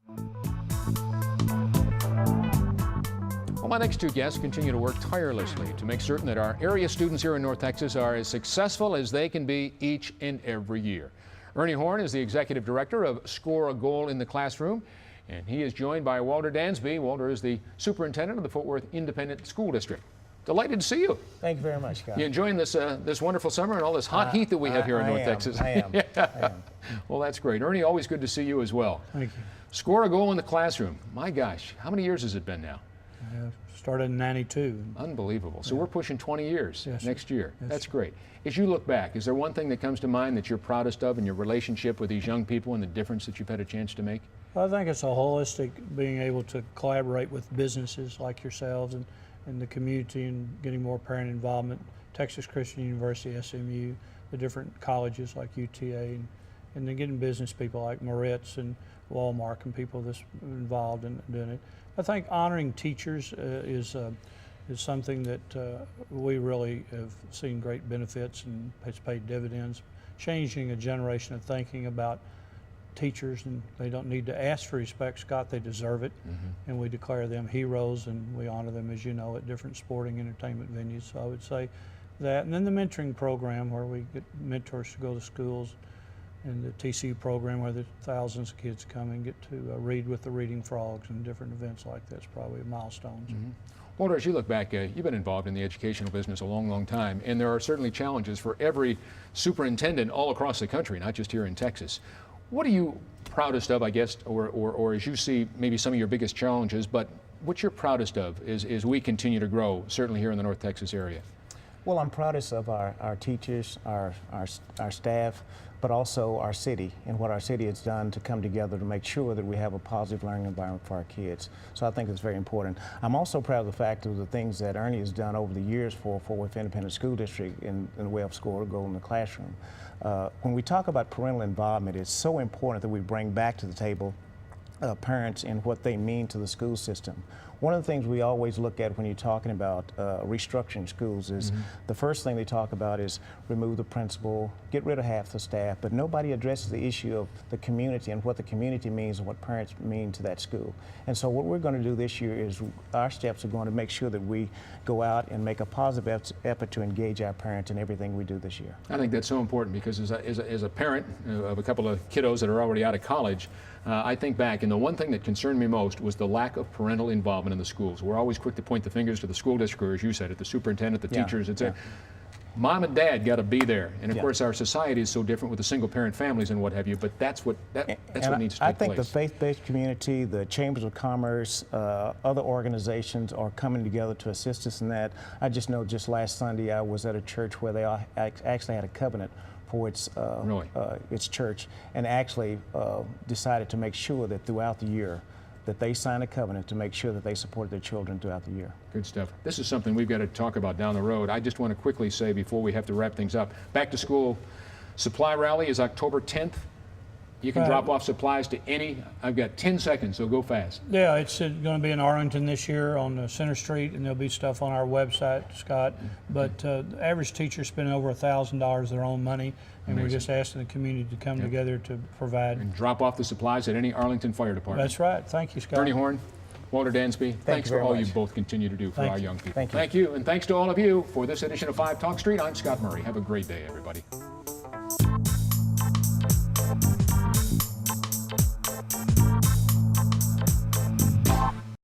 Well, my next two guests continue to work tirelessly to make certain that our area students here in North Texas are as successful as they can be each and every year. Ernie Horn is the executive director of Score a Goal in the Classroom, and he is joined by Walter Dansby. Walter is the superintendent of the Fort Worth Independent School District. Delighted to see you. Thank you very much, Scott. You enjoying this this wonderful summer and all this hot heat that we have here in North Texas? I am. I am. Well, that's great. Ernie, always good to see you as well. Thank you. Score a Goal in the Classroom. My gosh, how many years has it been now? Started in '92. Unbelievable. So we're pushing 20 years next year. Yes, That's sir. great. As you look back, is there one thing that comes to mind that you're proudest of in your relationship with these young people and the difference that you've had a chance to make? I think it's a holistic, being able to collaborate with businesses like yourselves and the community and getting more parent involvement. Texas Christian University, SMU, the different colleges like UTA, and then getting business people like Moritz and Walmart and people that's involved in doing it. I think honoring teachers is something that we really have seen great benefits and has paid dividends, changing a generation of thinking about teachers, and they don't need to ask for respect, Scott, they deserve it. And we declare them heroes and we honor them, as you know, at different sporting entertainment venues. So I would say that. And then the mentoring program, where we get mentors to go to schools, and the TCU program where the thousands of kids come and get to read with the Reading Frogs and different events like that's probably milestones. Walter, as you look back, you've been involved in the educational business a long, long time, and there are certainly challenges for every superintendent all across the country, not just here in Texas. What are you proudest of, I guess, or as you see maybe some of your biggest challenges, but what you're proudest of is we continue to grow, certainly here in the North Texas area? Well, I'm proudest of our teachers, our staff, but also our city and what our city has done to come together to make sure that we have a positive learning environment for our kids. So I think it's very important. I'm also proud of the fact of the things that Ernie has done over the years for Fort Worth Independent School District in the way of Score a Goal in the Classroom. When we talk about parental involvement, it's so important that we bring back to the table parents and what they mean to the school system. One of the things we always look at when you're talking about restructuring schools is the first thing they talk about is remove the principal, get rid of half the staff, but nobody addresses the issue of the community and what the community means and what parents mean to that school. And so what we're going to do this year is our steps are going to make sure that we go out and make a positive effort to engage our parents in everything we do this year. I think that's so important because as a parent of a couple of kiddos that are already out of college, I think back, and the one thing that concerned me most was the lack of parental involvement in the schools. We're always quick to point the fingers to the school district, or as you said, at the superintendent, the teachers, etc. Mom and dad got to be there, and of course our society is so different with the single-parent families and what have you. But that's what needs to take place. I think the faith-based community, the chambers of commerce, other organizations are coming together to assist us in that. I just know just last Sunday I was at a church where they actually had a covenant for its church, and actually decided to make sure that throughout the year that they sign a covenant to make sure that they support their children throughout the year. Good stuff. This is something we've got to talk about down the road. I just want to quickly say before we have to wrap things up, Back to School Supply Rally is October 10th. You can drop off supplies to any. I've got 10 seconds, so go fast. Yeah, it's going to be in Arlington this year on Center Street, and there'll be stuff on our website, Scott. But the average teacher spending over $1,000 of their own money, and we're just asking the community to come together to provide. And drop off the supplies at any Arlington Fire Department. That's right. Thank you, Scott. Ernie Horn, Walter Dansby, thanks for all you both continue to do for our young people. Thank you. Thank you, and thanks to all of you for this edition of 5 Talk Street. I'm Scott Murray. Have a great day, everybody.